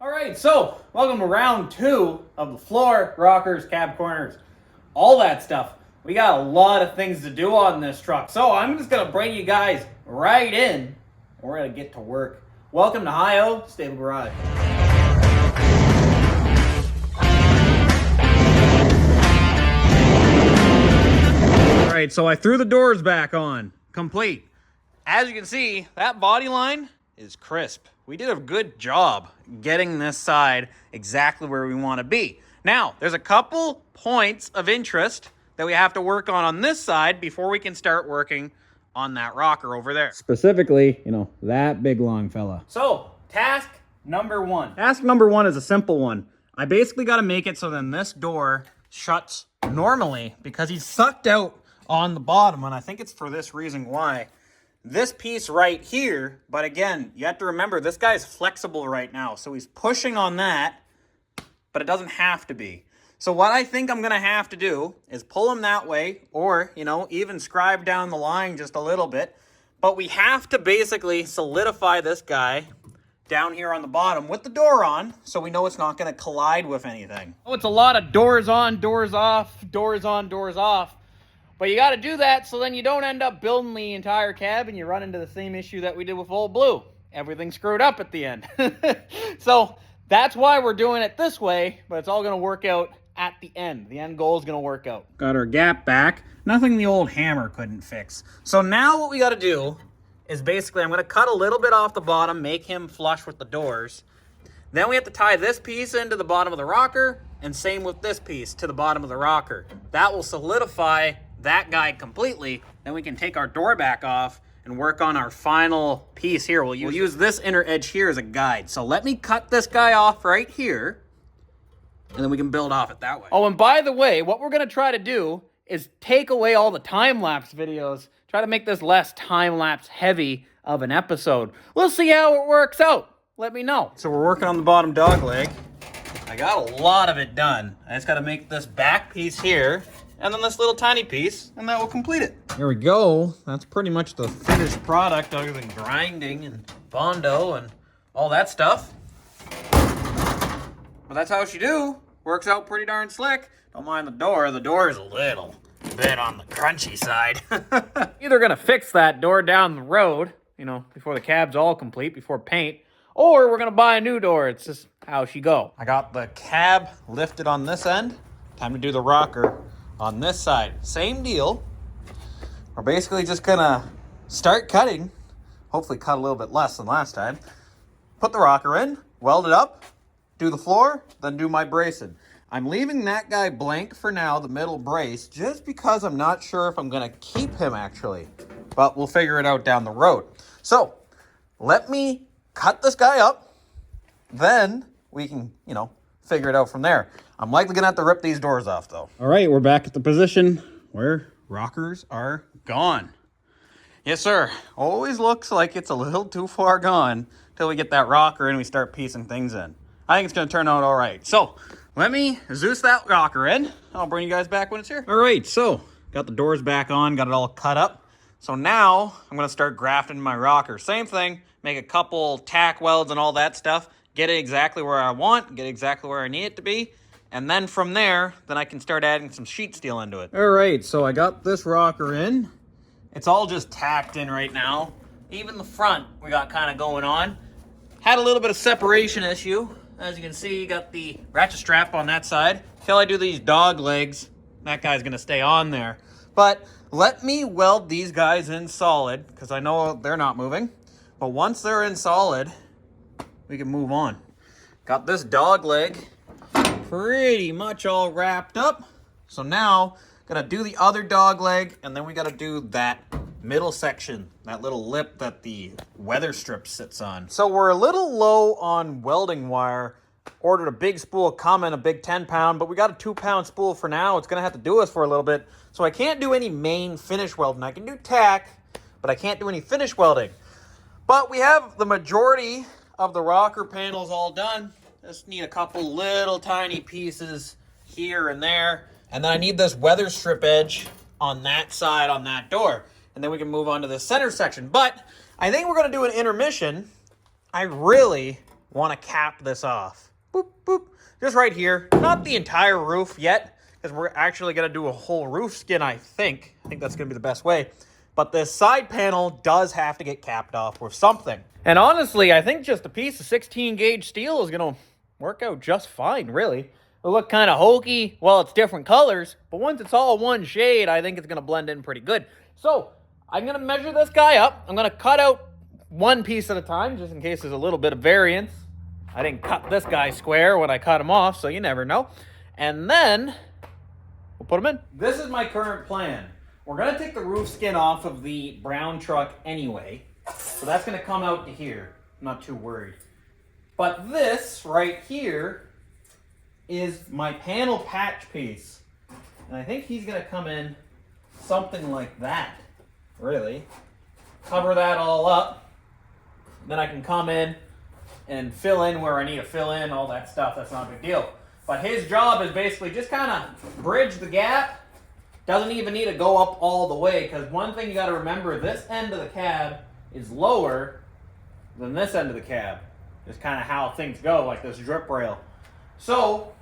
All right, so welcome to round 2 of the floor, rockers, cab corners, all that stuff. We got a lot of things to do on this truck, so I'm just going to bring you guys right in, and we're going to get to work. Welcome to Hi-O Stable Garage. All right, so I threw the doors back on, complete. As you can see, that body line is crisp. We did a good job getting this side exactly where we want to be. Now, there's a couple points of interest that we have to work on this side before we can start working on that rocker over there. Specifically, that big long fella. So, task number 1. Task number 1 is a simple one. I basically got to make it so then this door shuts normally because he's sucked out on the bottom, and I think it's for this reason why. This piece right here, but again, you have to remember this guy's flexible right now, so he's pushing on that, but it doesn't have to be. So what I think I'm going to have to do is pull him that way, or, even scribe down the line just a little bit, but we have to basically solidify this guy down here on the bottom with the door on, so we know it's not going to collide with anything. Oh, it's a lot of doors on, doors off, doors on, doors off. But you got to do that so then you don't end up building the entire cab and you run into the same issue that we did with Old Blue. Everything screwed up at the end. So that's why we're doing it this way, but it's all going to work out at the end. The end goal is going to work out. Got our gap back. Nothing the old hammer couldn't fix. So now what we got to do is basically I'm going to cut a little bit off the bottom, make him flush with the doors. Then we have to tie this piece into the bottom of the rocker, and same with this piece to the bottom of the rocker. That will solidify that guy completely. Then we can take our door back off and work on our final piece here. We'll use this inner edge here as a guide. So let me cut this guy off right here, and then we can build off it that way. Oh, and by the way, what we're going to try to do is take away all the time-lapse videos, try to make this less time-lapse heavy of an episode. We'll see how it works out. Let me know. So we're working on the bottom dog leg. I got a lot of it done. I just got to make this back piece here, and then this little tiny piece, and that will complete it. Here we go. That's pretty much the finished product other than grinding and Bondo and all that stuff. But that's how she do. Works out pretty darn slick. Don't mind the door. The door is a little bit on the crunchy side. Either gonna fix that door down the road, before the cab's all complete, before paint, or we're gonna buy a new door. It's just how she go. I got the cab lifted on this end. Time to do the rocker on this side. Same deal. We're basically just gonna start cutting, hopefully cut a little bit less than last time. Put the rocker in, weld it up, do the floor, then do my bracing. I'm leaving that guy blank for now, the middle brace, just because I'm not sure if I'm gonna keep him actually, but we'll figure it out down the road. So let me cut this guy up, then we can, figure it out from there. I'm likely gonna have to rip these doors off though. All right, we're back at the position where rockers are gone. Yes, sir. Always looks like it's a little too far gone till we get that rocker and we start piecing things in. I think it's gonna turn out all right. So let me Zeus that rocker in. I'll bring you guys back when it's here. All right, so got the doors back on, got it all cut up. So now I'm gonna start grafting my rocker. Same thing, make a couple tack welds and all that stuff, get it exactly where I want, get it exactly where I need it to be. And then from there, then I can start adding some sheet steel into it. All right, so I got this rocker in. It's all just tacked in right now. Even the front we got kind of going on. Had a little bit of separation issue. As you can see, you got the ratchet strap on that side. Till I do these dog legs, that guy's gonna stay on there. But let me weld these guys in solid, because I know they're not moving. But once they're in solid, we can move on. Got this dog leg pretty much all wrapped up. So now, gonna do the other dog leg, and then we gotta do that middle section, that little lip that the weather strip sits on. So we're a little low on welding wire. Ordered a big spool coming, a big 10-pound, but we got a 2-pound spool for now. It's gonna have to do us for a little bit. So I can't do any main finish welding. I can do tack, but I can't do any finish welding. But we have the majority of the rocker panels all done. Just need a couple little tiny pieces here and there. And then I need this weather strip edge on that side on that door. And then we can move on to the center section. But I think we're going to do an intermission. I really want to cap this off. Boop, boop. Just right here. Not the entire roof yet, because we're actually going to do a whole roof skin, I think. I think that's going to be the best way. But this side panel does have to get capped off with something. And honestly, I think just a piece of 16 gauge steel is going to work out just fine, really. It'll look kind of hokey. Well, it's different colors, but once it's all one shade, I think it's going to blend in pretty good. So I'm going to measure this guy up. I'm going to cut out one piece at a time, just in case there's a little bit of variance. I didn't cut this guy square when I cut him off, so you never know. And then we'll put him in. This is my current plan. We're going to take the roof skin off of the brown truck anyway, so that's going to come out to here. I'm not too worried. But this right here is my panel patch piece. And I think he's going to come in something like that, really. Cover that all up. Then I can come in and fill in where I need to fill in, all that stuff. That's not a big deal. But his job is basically just kind of bridge the gap. Doesn't even need to go up all the way, because one thing you got to remember, this end of the cab is lower than this end of the cab. Just kind of how things go, like this drip rail. So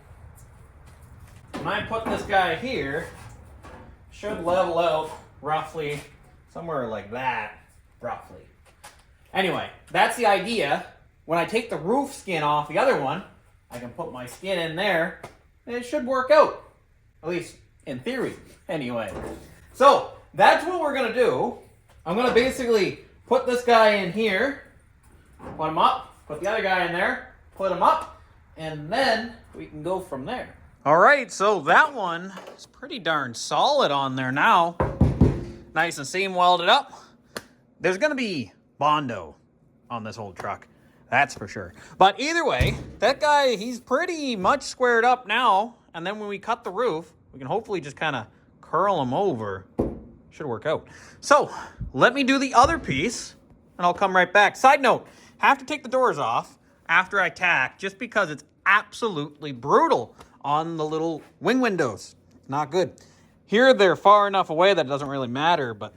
when I put this guy here, should level out roughly somewhere like that, roughly. Anyway, that's the idea. When I take the roof skin off the other one, I can put my skin in there, and it should work out. At least in theory, anyway. So that's what we're gonna do. I'm gonna basically put this guy in here, put him up, put the other guy in there, put him up, and then we can go from there. All right, so that one is pretty darn solid on there now. Nice and seam welded up. There's gonna be Bondo on this whole truck, that's for sure. But either way, that guy, he's pretty much squared up now. And then when we cut the roof, we can hopefully just kind of curl him over. Should work out. So let me do the other piece and I'll come right back. Side note, have to take the doors off after I tack, just because it's absolutely brutal on the little wing windows. Not good. Here they're far enough away that it doesn't really matter, but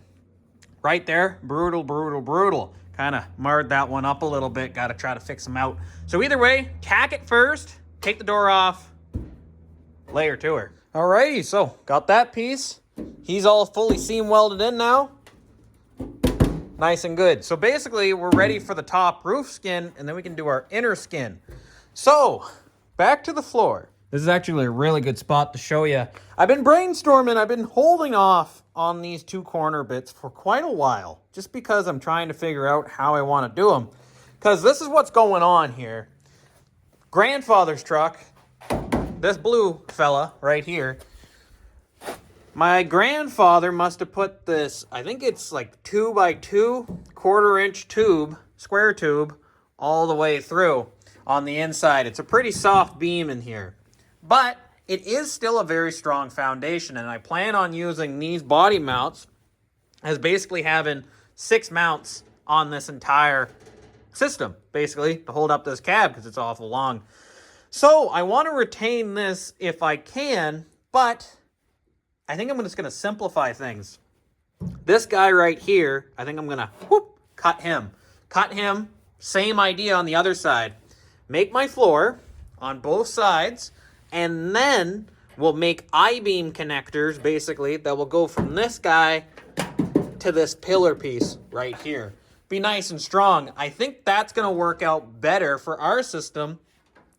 right there, brutal, brutal, brutal. Kind of marred that one up a little bit. Got to try to fix them out. So either way, tack it first, take the door off, layer to her. Alrighty, so got that piece. He's all fully seam welded in now. Nice and good. So basically, we're ready for the top roof skin, and then we can do our inner skin. So, back to the floor. This is actually a really good spot to show you. I've been brainstorming. I've been holding off on these two corner bits for quite a while, just because I'm trying to figure out how I want to do them. Because this is what's going on here. Grandfather's truck, this blue fella right here, my grandfather must have put this, I think it's like 2x2 1/4-inch tube, square tube, all the way through on the inside. It's a pretty soft beam in here, but it is still a very strong foundation, and I plan on using these body mounts as basically having 6 mounts on this entire system, basically, to hold up this cab because it's awful long. So I want to retain this if I can, but I think I'm just going to simplify things. This guy right here, I think I'm going to cut him. Cut him, same idea on the other side. Make my floor on both sides, and then we'll make I-beam connectors, basically, that will go from this guy to this pillar piece right here. Be nice and strong. I think that's going to work out better for our system,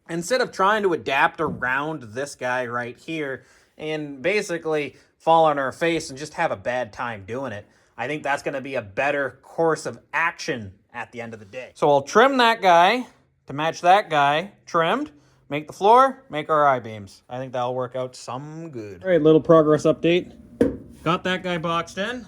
instead of trying to adapt around this guy right here and basically fall on our face and just have a bad time doing it. I think that's going to be a better course of action at the end of the day. So I'll trim that guy to match that guy, trimmed, make the floor, make our I-beams. I think that'll work out some good. All right, little progress update. Got that guy boxed in.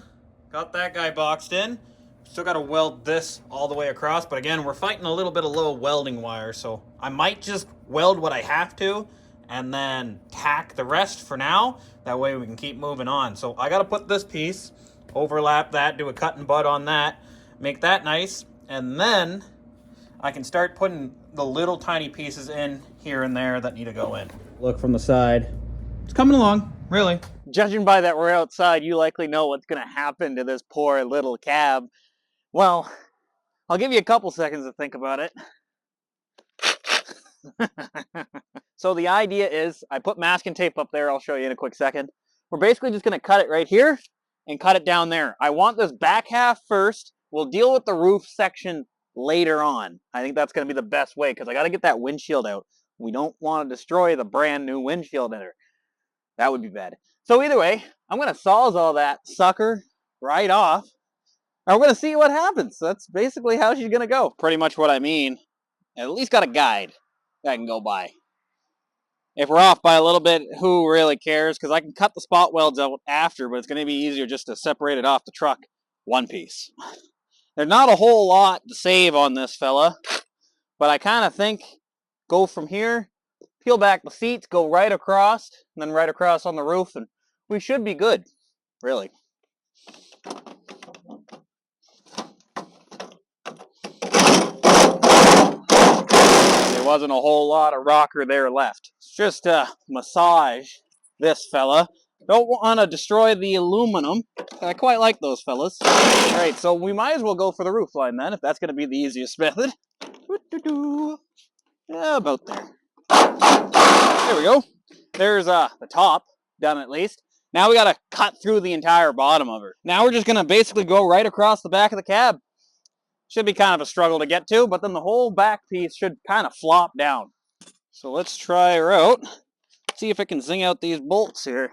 Got that guy boxed in. Still got to weld this all the way across, but again, we're fighting a little bit of low welding wire, so I might just weld what I have to and then tack the rest for now. That way we can keep moving on. So I got to put this piece, overlap that, do a cut and butt on that, make that nice, and then I can start putting the little tiny pieces in here and there that need to go in. Look from the side. It's coming along, really. Judging by that we're outside, you likely know what's going to happen to this poor little cab. Well, I'll give you a couple seconds to think about it. So the idea is, I put masking tape up there, I'll show you in a quick second. We're basically just gonna cut it right here and cut it down there. I want this back half first. We'll deal with the roof section later on. I think that's gonna be the best way because I gotta get that windshield out. We don't want to destroy the brand new windshield in there. That would be bad. So either way, I'm gonna sawzall that sucker right off. And we're gonna see what happens. That's basically how she's gonna go. Pretty much what I mean. At least got a guide that I can go by. If we're off by a little bit, who really cares? Because I can cut the spot welds out after, but it's going to be easier just to separate it off the truck one piece. There's not a whole lot to save on this fella, but I kind of think go from here, peel back the seats, go right across, and then right across on the roof, and we should be good, really. There wasn't a whole lot of rocker there left. It's just massage this fella. Don't want to destroy the aluminum. I quite like those fellas. Alright, so we might as well go for the roof line then, if that's going to be the easiest method. Yeah, about there. There we go. There's the top done at least. Now we got to cut through the entire bottom of her. Now we're just going to basically go right across the back of the cab. Should be kind of a struggle to get to, but then the whole back piece should kind of flop down. So let's try her out. See if I can zing out these bolts here.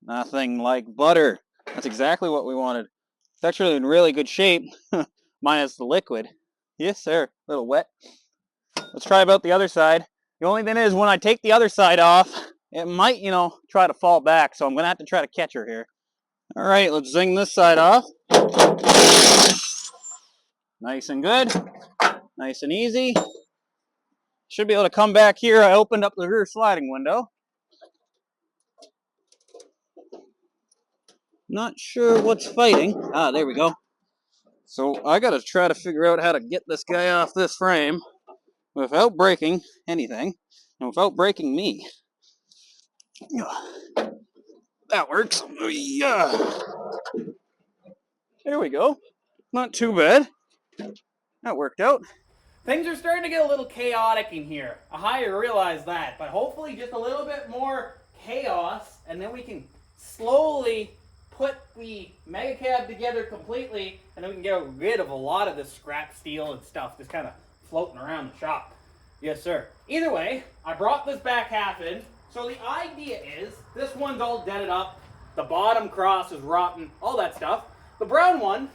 Nothing like butter. That's exactly what we wanted. It's actually in really good shape, minus the liquid. Yes, sir. A little wet. Let's try about the other side. The only thing is, when I take the other side off, it might, try to fall back, so I'm going to have to try to catch her here. Alright, let's zing this side off. Nice and good. Nice and easy. Should be able to come back here. I opened up the rear sliding window. Not sure what's fighting. Ah, there we go. So I got to try to figure out how to get this guy off this frame without breaking anything and without breaking me. That works. There we go. Not too bad. That worked out. Things are starting to get a little chaotic in here. I realize that, but hopefully just a little bit more chaos, and then we can slowly put the mega cab together completely, and then we can get rid of a lot of this scrap steel and stuff just kind of floating around the shop. Yes, sir. Either way, I brought this back half in. So the idea is, this one's all dented up, the bottom cross is rotten, all that stuff. The brown one,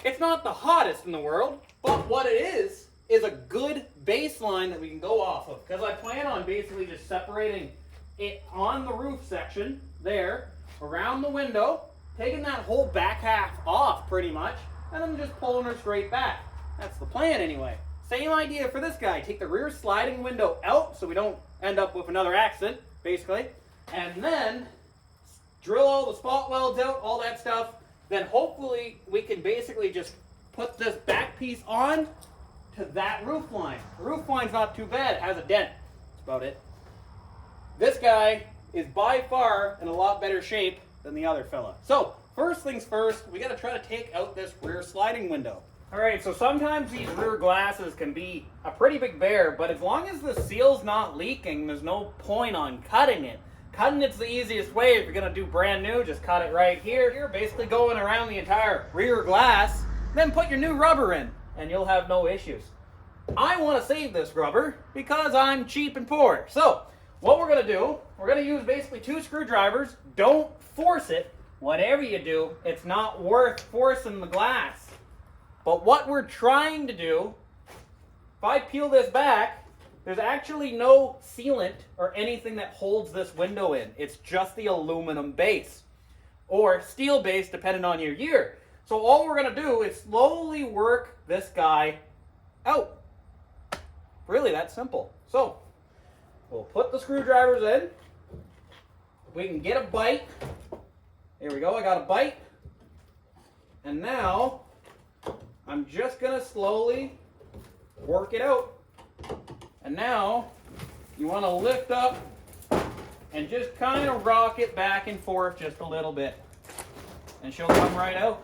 it's not the hottest in the world, but what it is a good baseline that we can go off of. Because I plan on basically just separating it on the roof section, there, around the window, taking that whole back half off pretty much, and then just pulling her straight back. That's the plan anyway. Same idea for this guy. Take the rear sliding window out so we don't end up with another accident, basically. And then drill all the spot welds out, all that stuff. Then hopefully we can basically just put this back piece on to that roof line. The roof line's not too bad. It has a dent. That's about it. This guy is by far in a lot better shape than the other fella. So, first things first, we gotta try to take out this rear sliding window. Alright, so sometimes these rear glasses can be a pretty big bear, but as long as the seal's not leaking, there's no point on cutting it. Cutting it's the easiest way. If you're gonna do brand new, just cut it right here. You're basically going around the entire rear glass, then put your new rubber in, and you'll have no issues. I want to save this rubber because I'm cheap and poor. So, what we're gonna do, we're gonna use basically 2 screwdrivers. Don't force it. Whatever you do, it's not worth forcing the glass. But what we're trying to do, if I peel this back, there's actually no sealant or anything that holds this window in. It's just the aluminum base or steel base, depending on your year. So all we're going to do is slowly work this guy out. Really that simple. So we'll put the screwdrivers in. We can get a bite. Here we go. I got a bite. And now I'm just going to slowly work it out. And now you want to lift up and just kind of rock it back and forth just a little bit. And she'll come right out.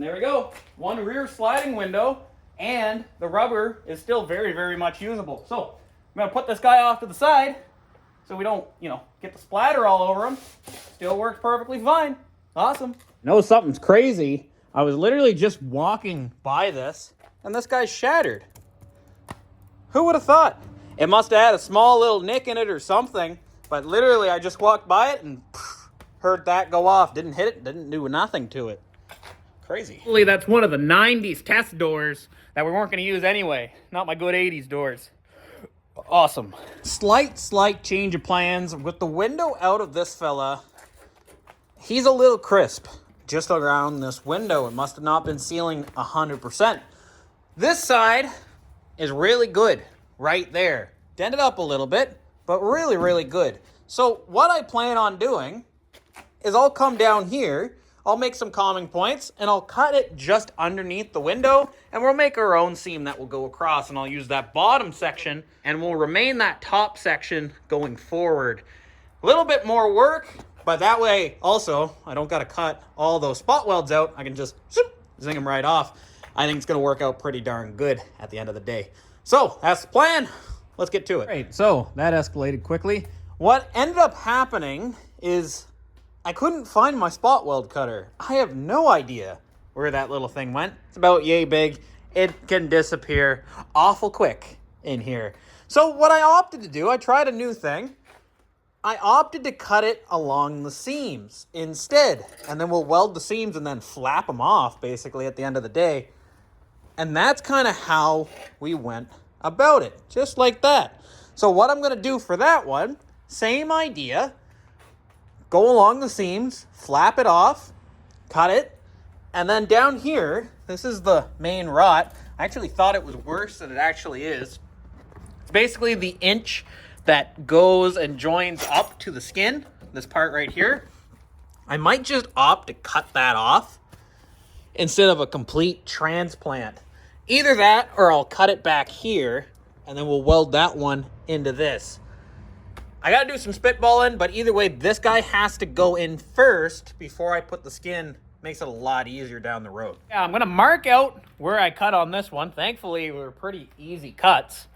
And there we go. One rear sliding window, and the rubber is still very, very much usable. So I'm gonna put this guy off to the side so we don't, get the splatter all over him. Still works perfectly fine. Awesome. Know something's crazy? I was literally just walking by this, And this guy's shattered. Who would have thought? It must have had a small little nick in it or something, but literally I just walked by it and heard that go off. Didn't hit it, didn't do nothing to it. Crazy. That's one of the 90s test doors that we weren't going to use anyway. Not my good 80s doors. Awesome. Slight change of plans. With the window out of this fella, he's a little crisp. Just around this window, it must have not been sealing 100%. This side is really good right there. Dented up a little bit, but really, really good. So what I plan on doing is I'll come down here, I'll make some calming points, and I'll cut it just underneath the window, and we'll make our own seam that will go across, and I'll use that bottom section, and we'll remain that top section going forward. A little bit more work, but that way also, I don't got to cut all those spot welds out. I can just zing them right off. I think it's going to work out pretty darn good at the end of the day. So that's the plan. Let's get to it. Right, so that escalated quickly. What ended up happening is I couldn't find my spot weld cutter. I have no idea where that little thing went. It's about yay big. It can disappear awful quick in here. So what I opted to do, I tried a new thing. I opted to cut it along the seams instead. And then we'll weld the seams and then flap them off basically at the end of the day. And that's kind of how we went about it. Just like that. So what I'm going to do for that one, same idea. Go along the seams, flap it off, cut it. And then down here, this is the main rot. I actually thought it was worse than it actually is. It's basically the inch that goes and joins up to the skin, this part right here. I might just opt to cut that off instead of a complete transplant. Either that or I'll cut it back here and then we'll weld that one into this. I gotta do some spitballing, but either way, this guy has to go in first before I put the skin. Makes it a lot easier down the road. Yeah, I'm gonna mark out where I cut on this one. Thankfully, they were pretty easy cuts.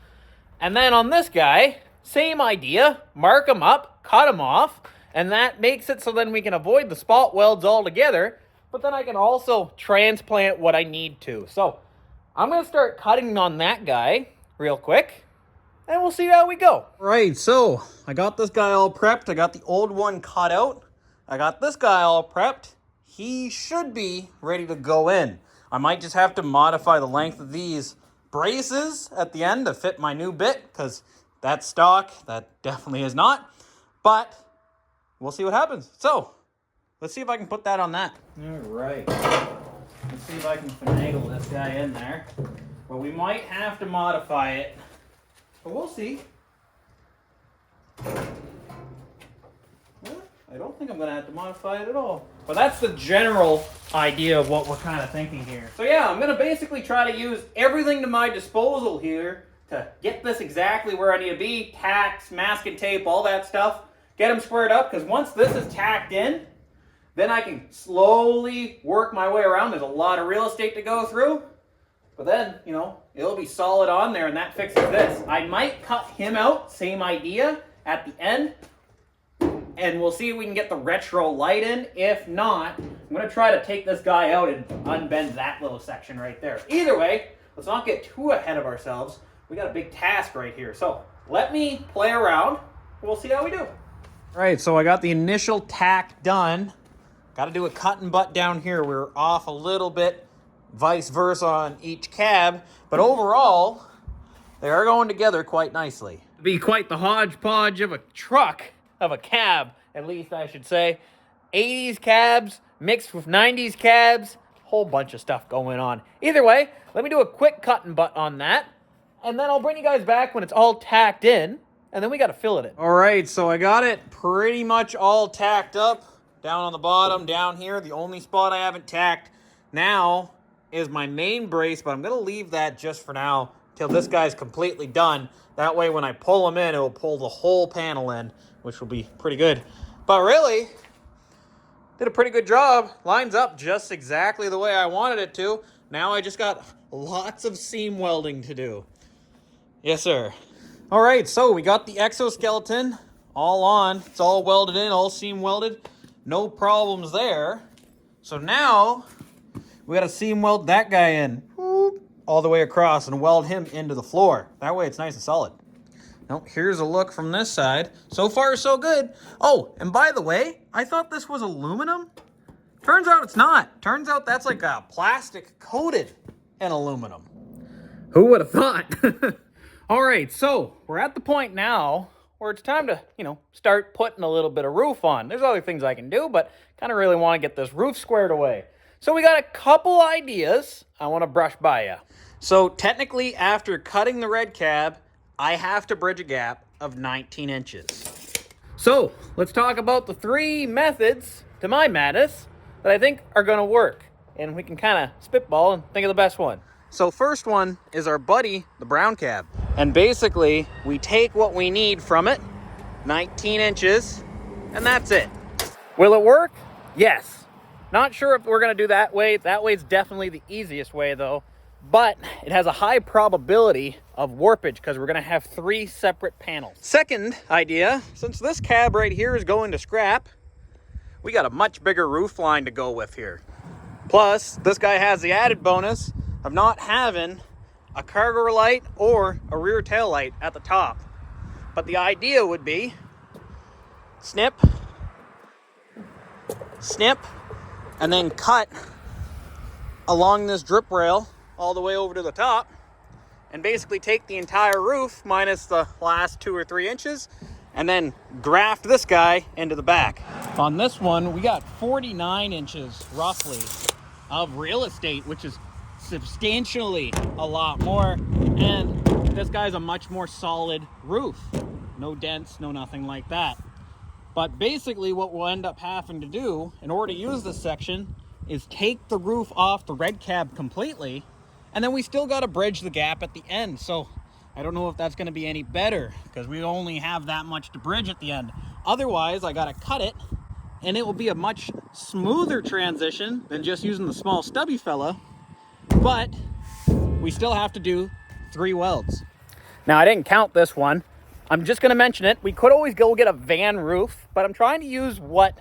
And then on this guy, same idea. Mark them up, cut them off, and that makes it so then we can avoid the spot welds altogether, but then I can also transplant what I need to. So I'm gonna start cutting on that guy real quick, and we'll see how we go. Right, so I got this guy all prepped. I got the old one cut out. I got this guy all prepped. He should be ready to go in. I might just have to modify the length of these braces at the end to fit my new bit, because that's stock. That definitely is not. But we'll see what happens. So let's see if I can put that on that. All right. Let's see if I can finagle this guy in there. But we might have to modify it. But we'll see. Well, I don't think I'm going to have to modify it at all. But that's the general idea of what we're kind of thinking here. So yeah, I'm going to basically try to use everything to my disposal here to get this exactly where I need to be. Tacks, masking tape, all that stuff. Get them squared up, because once this is tacked in, then I can slowly work my way around. There's a lot of real estate to go through. But then, it'll be solid on there, and that fixes this. I might cut him out, same idea, at the end. And we'll see if we can get the retro light in. If not, I'm going to try to take this guy out and unbend that little section right there. Either way, let's not get too ahead of ourselves. We got a big task right here. So let me play around. We'll see how we do. All right, so I got the initial tack done. Got to do a cut and butt down here. We're off a little bit, vice versa on each cab. But overall, they are going together quite nicely. It'd be quite the hodgepodge of a truck. Of a cab, at least I should say. 80s cabs mixed with 90s cabs. Whole bunch of stuff going on. Either way, let me do a quick cut and butt on that. And then I'll bring you guys back when it's all tacked in. And then we got to fill it in. All right, so I got it pretty much all tacked up. Down on the bottom, down here. The only spot I haven't tacked now is my main brace. But I'm going to leave that just for now till this guy's completely done. That way when I pull him in, it will pull the whole panel in, which will be pretty good. But really, Did a pretty good job. Lines up just exactly the way I wanted it to. Now I just got lots of seam welding to do. Yes, sir. All right, so we got the exoskeleton all on. It's all welded in, all seam welded. No problems there. So now we got to seam weld that guy in all the way across and weld him into the floor. That way it's nice and solid. Now, here's a look from this side. So far, so good. Oh, and by the way, I thought this was aluminum. Turns out it's not. Turns out that's like a plastic coated in aluminum. Who would have thought? All right, so we're at the point now where it's time to, start putting a little bit of roof on. There's other things I can do, but kind of really want to get this roof squared away. So we got a couple ideas I want to brush by you. So technically, after cutting the red cab, I have to bridge a gap of 19 inches. So let's talk about the 3 methods, to my madness, that I think are going to work. And we can kind of spitball and think of the best one. So first one is our buddy, the brown cab. And basically, we take what we need from it, 19 inches, and that's it. Will it work? Yes. Not sure if we're going to do that way. That way is definitely the easiest way, though. But it has a high probability of warpage because we're going to have 3 separate panels. Second idea, since this cab right here is going to scrap, we got a much bigger roof line to go with here. Plus, this guy has the added bonus of not having a cargo light or a rear tail light at the top. But the idea would be snip, snip, and then cut along this drip rail all the way over to the top and basically take the entire roof minus the last 2 or 3 inches and then graft this guy into the back. On this one, we got 49 inches roughly of real estate, which is substantially a lot more, and this guy's a much more solid roof. No dents, no nothing like that. But basically what we'll end up having to do in order to use this section is take the roof off the red cab completely, and then we still got to bridge the gap at the end. So I don't know if that's going to be any better because we only have that much to bridge at the end. Otherwise, I got to cut it, and it will be a much smoother transition than just using the small stubby fella. But we still have to do 3 welds. Now, I didn't count this one. I'm just going to mention it. We could always go get a van roof, but I'm trying to use what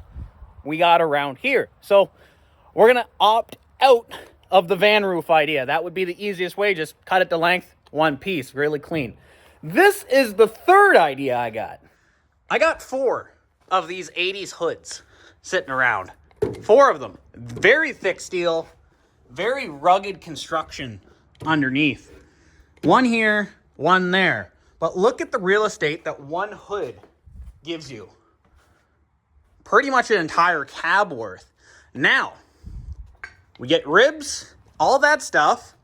we got around here. So we're going to opt out of the van roof idea. That would be the easiest way. Just cut it to length, one piece, really clean. This is the third idea I got. I got 4 of these 80s hoods sitting around. 4 of them. Very thick steel, very rugged construction underneath. One here, one there. But look at the real estate that one hood gives you. Pretty much an entire cab worth. Now, we get ribs, all that stuff.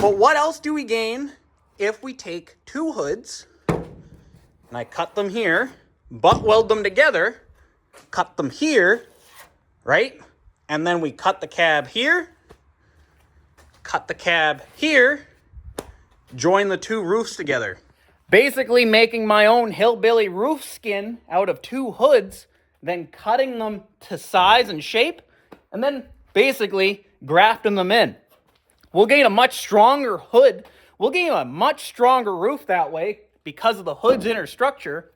But what else do we gain if we take 2 hoods, and I cut them here, butt weld them together, cut them here, right? And then we cut the cab here, cut the cab here, join the 2 roofs together. Basically making my own hillbilly roof skin out of 2 hoods, then cutting them to size and shape, and then basically grafting them in. We'll gain a much stronger hood. We'll gain a much stronger roof that way because of the hood's inner structure.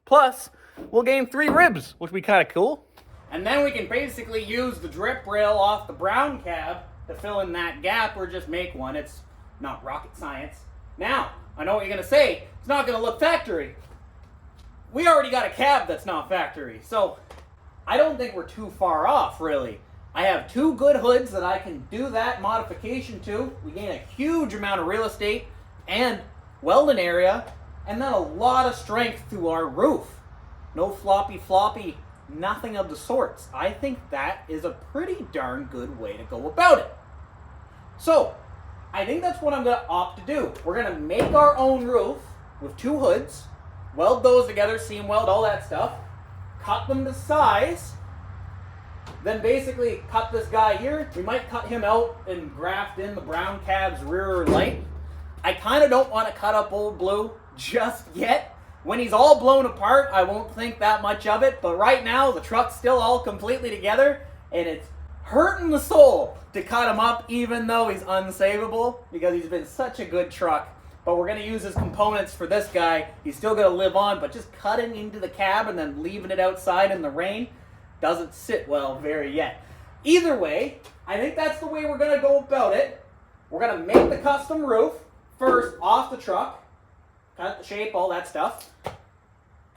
Plus, we'll gain 3 ribs, which would be kind of cool. And then we can basically use the drip rail off the brown cab to fill in that gap or just make one. It's not rocket science. Now, I know what you're going to say. It's not going to look factory. We already got a cab that's not factory. So I don't think we're too far off, really. I have 2 good hoods that I can do that modification to. We gain a huge amount of real estate and welding area, and then a lot of strength to our roof. No floppy, nothing of the sorts. I think that is a pretty darn good way to go about it. So, I think that's what I'm going to opt to do. We're going to make our own roof with 2 hoods, weld those together, seam weld, all that stuff, cut them to size, then basically cut this guy here. We might cut him out and graft in the brown cab's rear light. I kind of don't want to cut up old blue just yet When he's all blown apart, I won't think that much of it, but right now the truck's still all completely together, and it's hurting the soul to cut him up even though he's unsavable because he's been such a good truck. But we're going to use his components for this guy. He's still going to live on, but just cutting into the cab and then leaving it outside in the rain doesn't sit well very yet. Either way, I think that's the way we're going to go about it. We're going to make the custom roof first off the truck, cut the shape, all that stuff,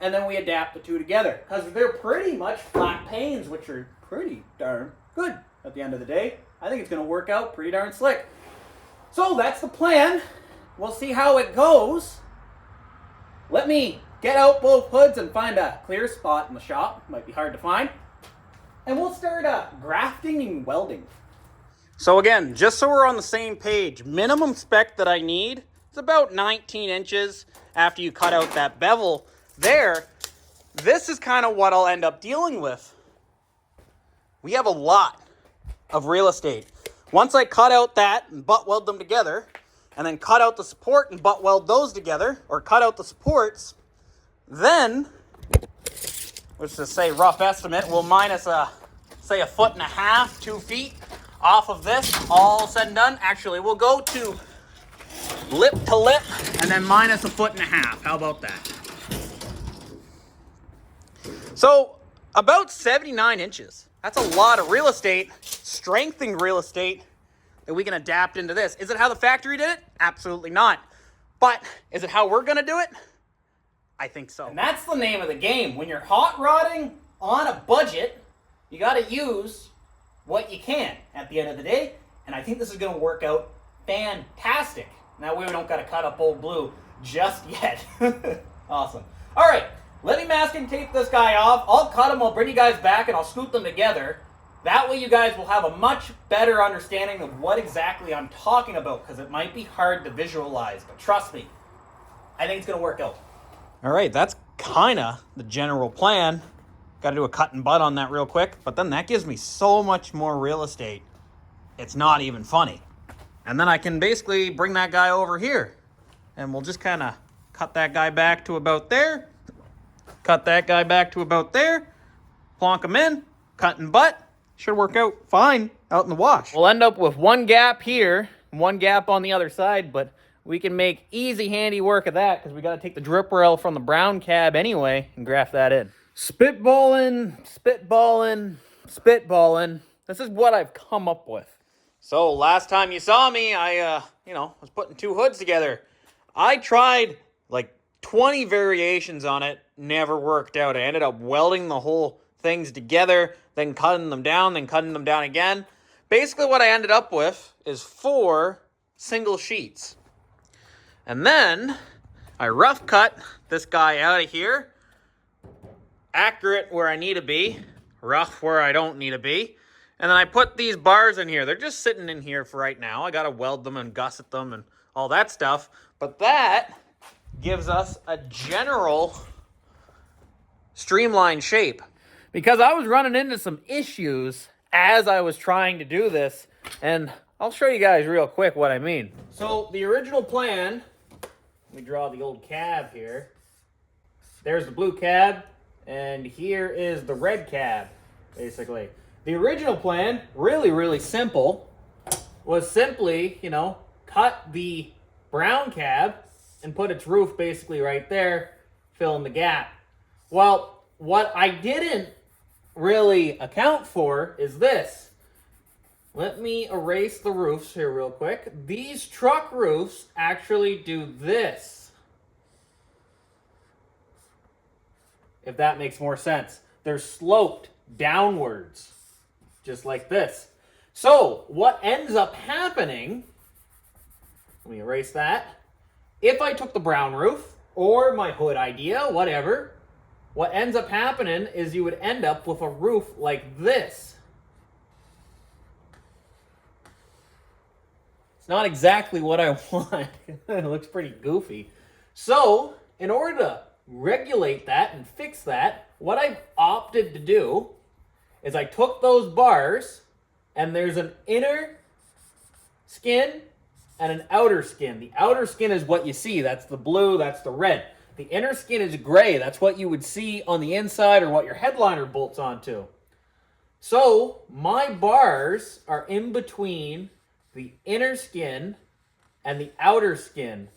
and then we adapt the two together because they're pretty much flat panes, which are pretty darn good at the end of the day. I think it's going to work out pretty darn slick. So that's the plan. We'll see how it goes. Let me get out both hoods and find a clear spot in the shop. Might be hard to find. And we'll start grafting and welding. So again, just so we're on the same page, minimum spec that I need is about 19 inches after you cut out that bevel there. This is kind of what I'll end up dealing with. We have a lot of real estate. Once I cut out that and butt weld them together, and then cut out the support and butt weld those together, or cut out the supports, then, let's just say rough estimate, we'll minus say 1.5 feet, 2 feet off of this, all said and done. Actually, we'll go to lip to lip, and then minus 1.5 feet. How about that? So, about 79 inches. That's a lot of real estate, strengthening real estate, that we can adapt into this. Is it how the factory did it? Absolutely not. But is it how we're gonna do it? I think so. And that's the name of the game. When you're hot rodding on a budget, you gotta use what you can at the end of the day. And I think this is gonna work out fantastic. That way we don't gotta cut up old blue just yet. Awesome. All right, let me mask and tape this guy off. I'll cut him, I'll bring you guys back, and I'll scoot them together. That way you guys will have a much better understanding of what exactly I'm talking about, because it might be hard to visualize, but trust me, I think it's going to work out. All right, that's kind of the general plan. Got to do a cut and butt on that real quick, but then that gives me so much more real estate. It's not even funny. And then I can basically bring that guy over here, and we'll just kind of cut that guy back to about there, cut that guy back to about there, plonk him in, cut and butt. Should work out fine out in the wash. We'll end up with one gap here, one gap on the other side, but we can make easy, handy work of that because we got to take the drip rail from the brown cab anyway and graft that in. Spitballing. This is what I've come up with. So last time you saw me, I was putting two hoods together. I tried like 20 variations on it, never worked out. I ended up welding the whole things together, then cutting them down, then cutting them down again. Basically what I ended up with is 4 single sheets. And then I rough cut this guy out of here, accurate where I need to be, rough where I don't need to be. And then I put these bars in here. They're just sitting in here for right now. I got to weld them and gusset them and all that stuff. But that gives us a general streamlined shape. Because I was running into some issues as I was trying to do this, and I'll show you guys real quick what I mean. So the original plan, let me draw the old cab here. There's the blue cab, and here is the red cab, basically. The original plan, really, really simple, was simply, cut the brown cab and put its roof basically right there, fill in the gap. Well, what I didn't really account for is this. Let me erase the roofs here real quick. These truck roofs actually do this. If that makes more sense. They're sloped downwards, just like this. So what ends up happening, let me erase that. If I took the brown roof or my hood idea, whatever, what ends up happening is you would end up with a roof like this. It's not exactly what I want. It looks pretty goofy. So, in order to regulate that and fix that, what I've opted to do is I took those bars, and there's an inner skin and an outer skin. The outer skin is what you see. That's the blue, that's the red. The inner skin is gray. That's what you would see on the inside or what your headliner bolts onto. So my bars are in between the inner skin and the outer skin,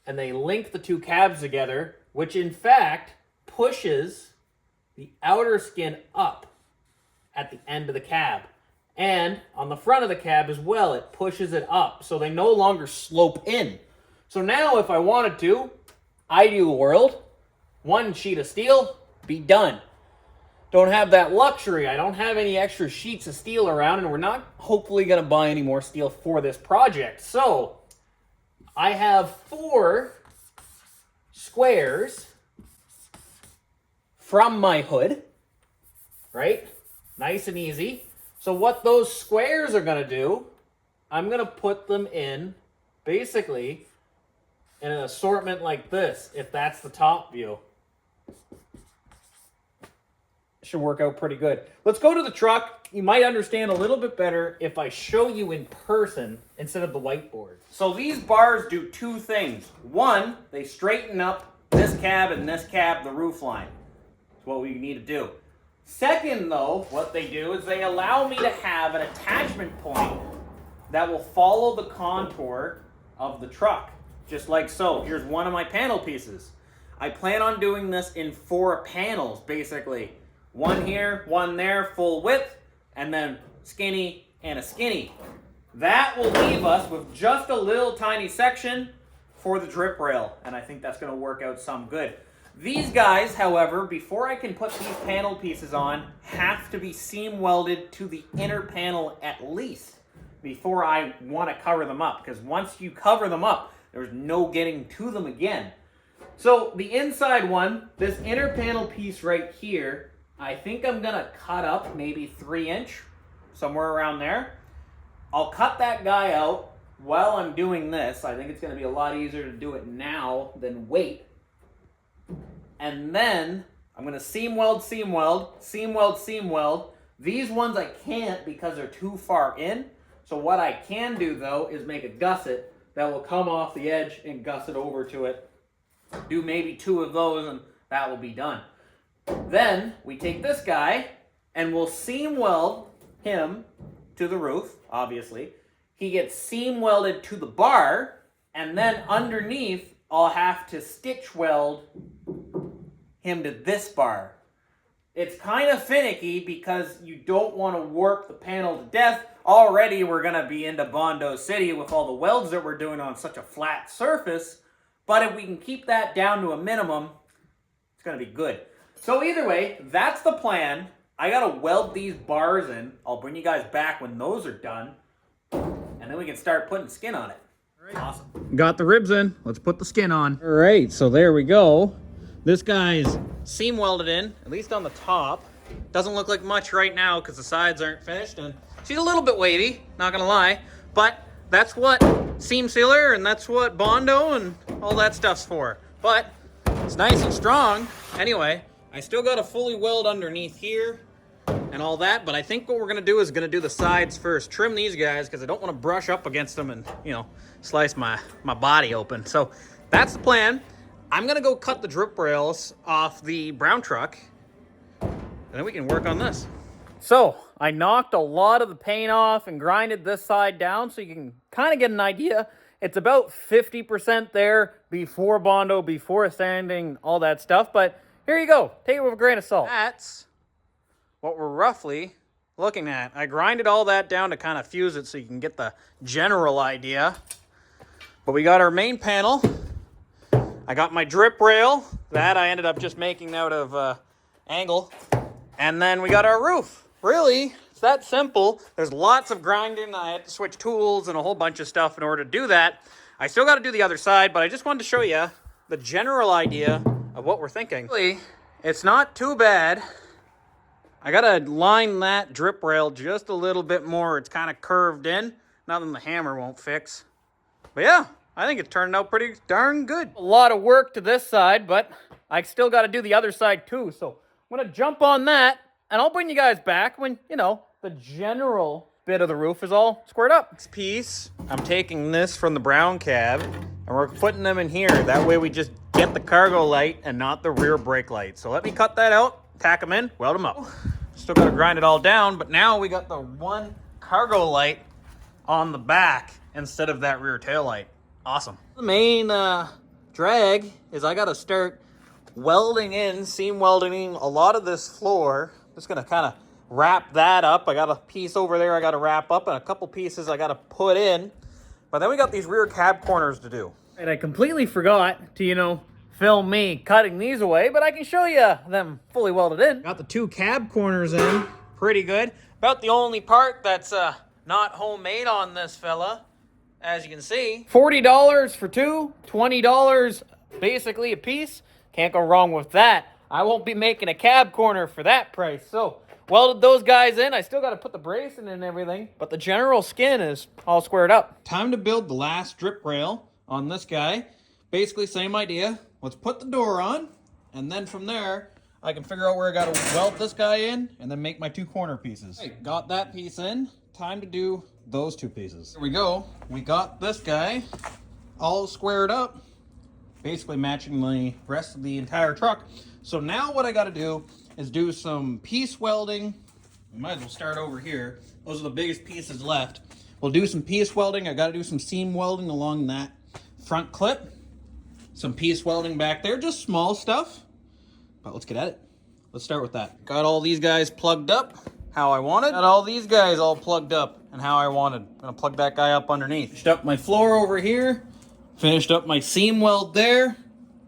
and they link the two cabs together, which in fact pushes the outer skin up at the end of the cab. And on the front of the cab as well, it pushes it up, so they no longer slope in. So now if I wanted to, ideal world, one sheet of steel, be done. Don't have that luxury. I don't have any extra sheets of steel around, and we're not hopefully going to buy any more steel for this project. So I have 4 squares from my hood, right? Nice and easy. So what those squares are going to do, I'm going to put them in basically in an assortment like this, if that's the top view. Should work out pretty good. Let's go to the truck. You might understand a little bit better if I show you in person instead of the whiteboard. So these bars do 2 things. One, they straighten up this cab and this cab, the roof line. That's what we need to do. Second, though, what they do is they allow me to have an attachment point that will follow the contour of the truck, just like so. Here's one of my panel pieces. I plan on doing this in 4 panels, basically. One here, one there, full width, and then skinny and a skinny. That will leave us with just a little tiny section for the drip rail, and I think that's going to work out some good. These guys, however, before I can put these panel pieces on, have to be seam welded to the inner panel at least before I want to cover them up, because once you cover them up, there's no getting to them again. So the inside one, this inner panel piece right here, I think I'm going to cut up maybe 3-inch, somewhere around there. I'll cut that guy out while I'm doing this. I think it's going to be a lot easier to do it now than wait. And then I'm going to seam weld, seam weld, seam weld, seam weld. These ones I can't because they're too far in. So what I can do, though, is make a gusset that will come off the edge and gusset over to it. Do maybe 2 of those, and that will be done. Then we take this guy, and we'll seam weld him to the roof, obviously. He gets seam welded to the bar, and then underneath, I'll have to stitch weld him to this bar. It's kind of finicky because you don't want to warp the panel to death. Already we're going to be into Bondo City with all the welds that we're doing on such a flat surface, but if we can keep that down to a minimum, it's going to be good. So either way, that's the plan. I got to weld these bars in. I'll bring you guys back when those are done, and then we can start putting skin on it. All right. Awesome. Got the ribs in. Let's put the skin on. All right, so there we go. This guy's Seam welded in, at least on the top. Doesn't look like much right now because the sides aren't finished, and she's a little bit wavy, not gonna lie, but that's what seam sealer and that's what Bondo and all that stuff's for. But it's nice and strong. Anyway, I still got to fully weld underneath here and all that, but I think what we're gonna do is gonna do the sides first. Trim these guys because I don't want to brush up against them and, you know, slice my body open. So that's the plan. I'm gonna go cut the drip rails off the brown truck, and then we can work on this. So I knocked a lot of the paint off and grinded this side down so you can kind of get an idea. It's about 50% there before Bondo, before sanding, all that stuff. But here you go. Take it with a grain of salt. That's what we're roughly looking at. I grinded all that down to kind of fuse it so you can get the general idea. But we got our main panel. I got my drip rail. That I ended up just making out of angle. And then we got our roof. Really, it's that simple. There's lots of grinding. I had to switch tools and a whole bunch of stuff in order to do that. I still got to do the other side, but I just wanted to show you the general idea of what we're thinking. Really, it's not too bad. I got to line that drip rail just a little bit more. It's kind of curved in. Nothing the hammer won't fix. But yeah, I think it's turning out pretty darn good. A lot of work to this side, but I still got to do the other side too. So I'm going to jump on that, and I'll bring you guys back when, you know, the general bit of the roof is all squared up. Next piece, I'm taking this from the brown cab, and we're putting them in here. That way we just get the cargo light and not the rear brake light. So let me cut that out, tack them in, weld them up. Still gotta grind it all down, but now we got the one cargo light on the back instead of that rear tail light. Awesome. The main drag is I gotta start welding in, seam welding in a lot of this floor. Just gonna kind of wrap that up. I got a piece over there I gotta wrap up and a couple pieces I gotta put in. But then we got these rear cab corners to do. And I completely forgot to, film me cutting these away, but I can show you them fully welded in. Got the two cab corners in, pretty good. About the only part that's not homemade on this fella, as you can see. $40 for two, $20 basically a piece. Can't go wrong with that. I won't be making a cab corner for that price. So, welded those guys in. I still got to put the brace in and everything, but the general skin is all squared up. Time to build the last drip rail on this guy. Basically, same idea. Let's put the door on, and then from there, I can figure out where I got to weld this guy in, and then make my two corner pieces. Hey, got that piece in. Time to do those two pieces. Here we go. We got this guy all squared up, basically matching the rest of the entire truck. So now what I got to do is do some piece welding. We might as well start over here. Those are the biggest pieces left. We'll do some piece welding. I got to do some seam welding along that front clip. Some piece welding back there, just small stuff. But let's get at it. Let's start with that. Got all these guys plugged up how I wanted. Got all these guys all plugged up and how I wanted. I'm gonna plug that guy up underneath. Finished up my floor over here. Finished up my seam weld there.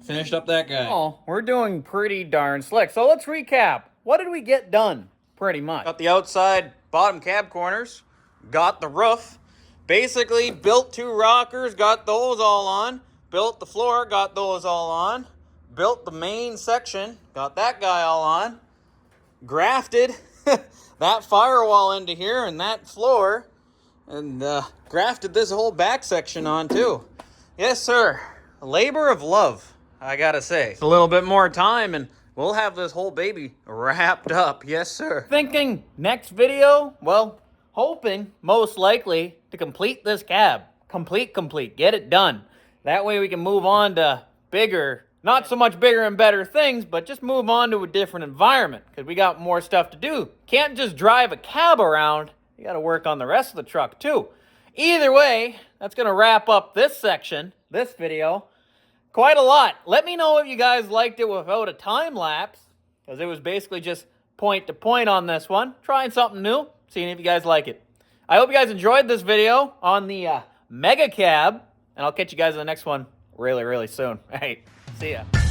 Finished up that guy. Oh, we're doing pretty darn slick. So let's recap. What did we get done? Pretty much. Got the outside bottom cab corners. Got the roof. Basically built two rockers. Got those all on. Built the floor. Got those all on. Built the main section. Got that guy all on. Grafted that firewall into here and that floor. And grafted this whole back section on too. Yes, sir. A labor of love, I gotta say. It's a little bit more time and we'll have this whole baby wrapped up. Yes, sir. Thinking next video, well, hoping most likely to complete this cab. Complete. Get it done. That way we can move on to bigger, not so much bigger and better things, but just move on to a different environment because we got more stuff to do. Can't just drive a cab around. You gotta work on the rest of the truck too. Either way, that's going to wrap up this section, this video. Quite a lot. Let me know if you guys liked it without a time lapse, because it was basically just point to point on this one. Trying something new, seeing if you guys like it. I hope you guys enjoyed this video on the Mega Cab, and I'll catch you guys in the next one really, really soon. Hey, see ya.